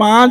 5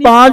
5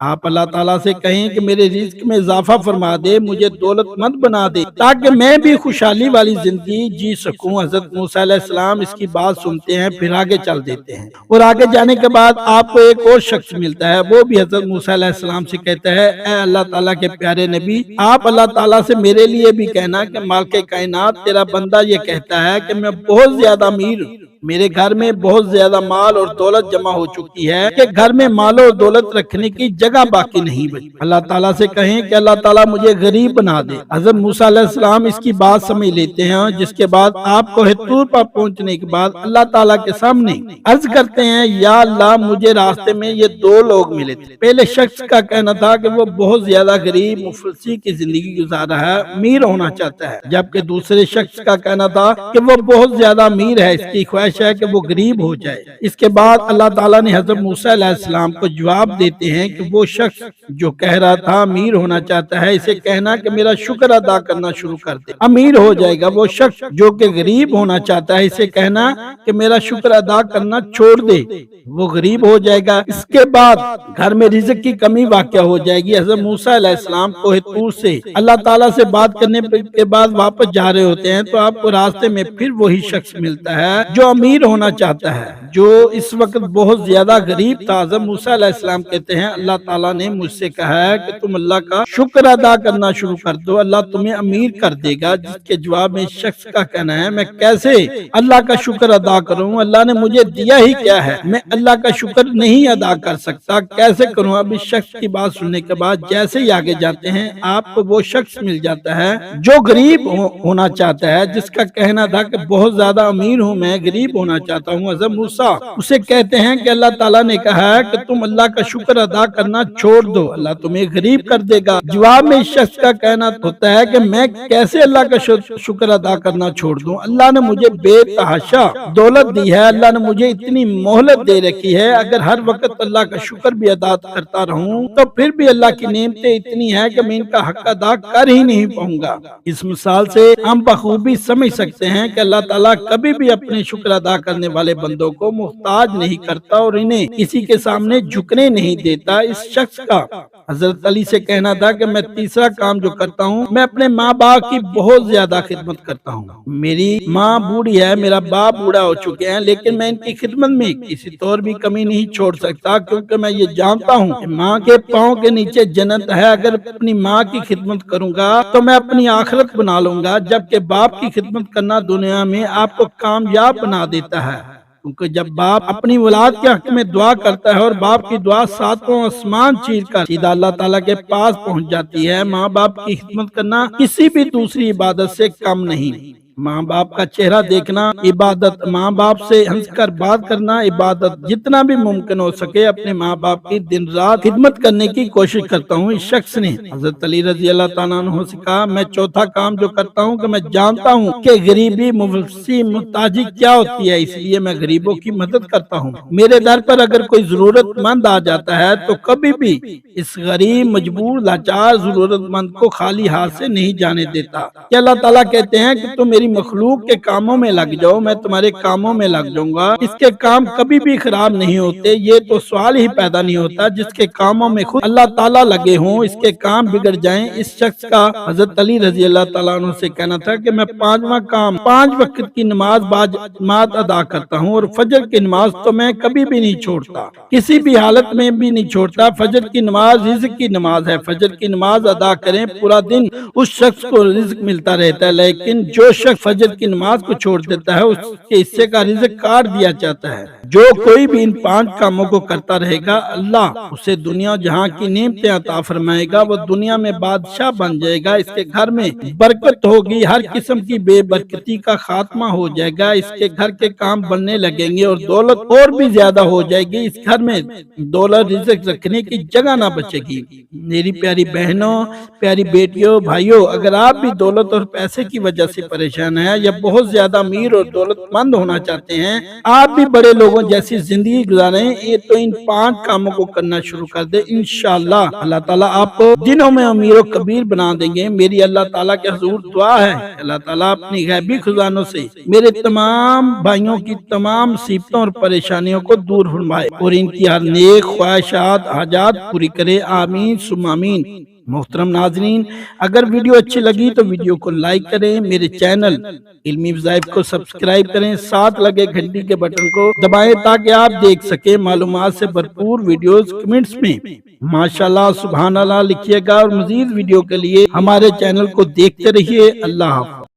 آپ اللہ تعالیٰ سے کہیں کہ میرے رزق میں اضافہ فرما دے، مجھے دولت مند بنا دے تاکہ میں بھی خوشحالی والی زندگی جی سکوں۔ حضرت موسیٰ علیہ السلام اس کی بات سنتے ہیں، پھر آگے چل دیتے ہیں، اور آگے جانے کے بعد آپ کو ایک اور شخص ملتا ہے، وہ بھی حضرت موسیٰ علیہ السلام سے کہتا ہے، اے اللہ تعالیٰ کے پیارے نبی، آپ اللہ تعالیٰ سے میرے لیے بھی کہنا کہ مالک کائنات تیرا بندہ یہ کہتا ہے کہ میں بہت زیادہ امیر ہوں، میرے گھر میں بہت زیادہ مال اور دولت جمع ہو چکی ہے کہ گھر میں مال اور دولت رکھنے کی جگہ باقی نہیں بچی۔ اللہ تعالیٰ سے کہیں کہ اللہ تعالیٰ مجھے غریب بنا دے۔ حضرت موسیٰ علیہ السلام اس کی بات سمجھ لیتے ہیں، جس کے بعد آپ کو طور پر پہنچنے کے بعد اللہ تعالیٰ کے سامنے عرض کرتے ہیں، یا اللہ مجھے راستے میں یہ دو لوگ ملے تھے۔ پہلے شخص کا کہنا تھا کہ وہ بہت زیادہ غریب مفلسی کی زندگی گزار رہا ہے، امیر ہونا چاہتا ہے، جبکہ دوسرے شخص کا کہنا تھا کہ وہ بہت زیادہ امیر ہے، اس کی خواہش ہے کہ وہ غریب ہو جائے۔ اس کے بعد اللہ تعالیٰ نے حضرت موسیٰ علیہ السلام کو جواب دیتے ہیں کہ وہ شخص جو کہہ رہا تھا امیر ہونا چاہتا ہے، اسے کہنا کہ میرا شکر ادا کرنا شروع کر دے، امیر ہو جائے گا۔ وہ شخص جو کہ غریب ہونا چاہتا ہے، اسے کہنا کہ میرا شکر ادا کرنا چھوڑ دے، وہ غریب ہو جائے گا۔ اس کے بعد گھر میں رزق کی کمی واقع ہو جائے گی۔ حضرت موسیٰ علیہ السلام کوہ طور سے اللہ تعالیٰ سے بات کرنے کے بعد واپس جا رہے ہوتے ہیں تو آپ کو راستے میں پھر وہی شخص ملتا ہے جو امیر ہونا چاہتا ہے، جو اس وقت بہت زیادہ غریب تھا۔ حضرت موسیٰ علیہ السلام کہتے ہیں، اللہ تعالیٰ نے مجھ سے کہا ہے کہ تم اللہ کا شکر ادا کرنا شروع کر دو، اللہ تمہیں امیر کر دے گا۔ جس کے جواب میں اس شخص کا کہنا ہے، میں کیسے اللہ کا شکر ادا کروں، اللہ نے مجھے دیا ہی کیا ہے، میں اللہ کا شکر نہیں ادا کر سکتا، کیسے کروں؟ اب اس شخص کی بات سننے کے بعد جیسے ہی آگے جاتے ہیں، آپ کو وہ شخص مل جاتا ہے جو غریب ہونا چاہتا ہے، جس کا کہنا تھا کہ بہت زیادہ امیر ہوں، میں غریب ہونا چاہتا ہوں۔ حضرت موسیٰ اسے کہتے ہیں کہ اللہ تعالیٰ نے کہا ہے کہ تم اللہ کا شکر ادا کرنا چھوڑ دو، اللہ تمہیں غریب کر دے گا۔ جواب میں اس شخص کا کہنا ہوتا ہے کہ میں کیسے اللہ کا شکر ادا کرنا چھوڑ دوں، اللہ نے مجھے بے تحاشا دولت دی ہے، اللہ نے مجھے اتنی مہلت دے رکھی ہے، اگر ہر وقت اللہ کا شکر بھی ادا کرتا رہوں تو پھر بھی اللہ کی نعمتیں اتنی ہیں کہ میں ان کا حق ادا کر ہی نہیں پاؤں گا۔ اس مثال سے ہم بخوبی سمجھ سکتے ہیں کہ اللہ تعالیٰ کبھی بھی اپنے شکر ادا کرنے والے بندوں کو محتاج نہیں کرتا اور انہیں کسی کے سامنے جھکنے نہیں دیتا۔ اس شخص کا حضرت علی سے کہنا تھا کہ میں تیسرا کام جو کرتا ہوں، میں اپنے ماں باپ کی بہت زیادہ خدمت کرتا ہوں۔ میری ماں بوڑھی ہے، میرا باپ بوڑھا ہو چکے ہیں، لیکن میں ان کی خدمت میں کسی طور بھی کمی نہیں چھوڑ سکتا، کیونکہ میں یہ جانتا ہوں کہ ماں کے پاؤں کے نیچے جنت ہے۔ اگر اپنی ماں کی خدمت کروں گا تو میں اپنی آخرت بنا لوں گا، جبکہ باپ کی خدمت کرنا دنیا میں آپ کو کامیاب بنا دیتا ہے، کیونکہ جب باپ اپنی اولاد کے حق میں دعا کرتا ہے اور باپ کی دعا ساتوں آسمان چیر کر سیدھا اللہ تعالیٰ کے پاس پہنچ جاتی ہے، ماں باپ کی خدمت کرنا کسی بھی دوسری عبادت سے کم نہیں۔ ماں باپ کا چہرہ دیکھنا عبادت، ماں باپ سے ہنس کر بات کرنا عبادت، جتنا بھی ممکن ہو سکے اپنے ماں باپ کی دن رات خدمت کرنے کی کوشش کرتا ہوں۔ اس شخص نے حضرت علی رضی اللہ تعالیٰ عنہ سے کہا، میں چوتھا کام جو کرتا ہوں کہ میں جانتا ہوں کہ غریبی مفلسی محتاجی کیا ہوتی ہے، اس لیے میں غریبوں کی مدد کرتا ہوں۔ میرے در پر اگر کوئی ضرورت مند آ جاتا ہے تو کبھی بھی اس غریب مجبور لاچار ضرورت مند کو خالی ہاتھ سے نہیں جانے دیتا۔ کہ اللہ تعالیٰ کہتے ہیں کہ تم میری مخلوق کے کاموں میں لگ جاؤ، میں تمہارے کاموں میں لگ جاؤں گا، اس کے کام کبھی بھی خراب نہیں ہوتے۔ یہ تو سوال ہی پیدا نہیں ہوتا جس کے کاموں میں خود اللہ تعالیٰ لگے ہوں اس کے کام بگڑ جائیں۔ اس شخص کا حضرت علی رضی اللہ تعالیٰ عنہ سے کہنا تھا کہ میں پانچواں کام 5 وقت کی نماز باجماعت ادا کرتا ہوں، اور فجر کی نماز تو میں کبھی بھی نہیں چھوڑتا، کسی بھی حالت میں بھی نہیں چھوڑتا۔ فجر کی نماز رزق کی نماز ہے، فجر کی نماز ادا کریں، پورا دن اس شخص کو رزق ملتا رہتا ہے، لیکن جو شخص فجر کی نماز کو چھوڑ دیتا ہے اس کے حصے کا رزق کاٹ دیا جاتا ہے۔ جو کوئی بھی ان 5 کاموں کو کرتا رہے گا، اللہ اسے دنیا جہاں کی نعمتیں عطا فرمائے گا، وہ دنیا میں بادشاہ بن جائے گا، اس کے گھر میں برکت ہوگی، ہر قسم کی بے برکتی کا خاتمہ ہو جائے گا، اس کے گھر کے کام بننے لگیں گے اور دولت اور بھی زیادہ ہو جائے گی، اس گھر میں دولت رزق رکھنے کی جگہ نہ بچے گی۔ میری پیاری بہنوں، پیاری بیٹیوں، بھائیوں، اگر آپ بھی دولت اور پیسے کی وجہ سے پریشان ہیں یا بہت زیادہ امیر اور دولت مند ہونا چاہتے ہیں، آپ بھی بڑے لوگوں لوگوں جیسی زندگی گزاریں، یہ تو ان 5 کاموں کو کرنا شروع کر دے، انشاءاللہ اللہ تعالیٰ آپ کو دنوں میں امیر و کبیر بنا دیں گے۔ میری اللہ تعالیٰ کے حضور دعا ہے، اللہ تعالیٰ اپنی غیبی خزانوں سے میرے تمام بھائیوں کی تمام مصیبتوں اور پریشانیوں کو دور فرمائے اور ان کی ہر نیک خواہشات حاجات پوری کرے، آمین ثم آمین۔ محترم ناظرین، اگر ویڈیو اچھی لگی تو ویڈیو کو لائک کریں، میرے چینل علمی وظائف کو سبسکرائب کریں، ساتھ لگے گھنٹی کے بٹن کو دبائیں تاکہ آپ دیکھ سکیں معلومات سے بھرپور ویڈیوز۔ کمنٹس میں ماشاءاللہ سبحان اللہ لکھیے گا اور مزید ویڈیو کے لیے ہمارے چینل کو دیکھتے رہیے۔ اللہ حافظ۔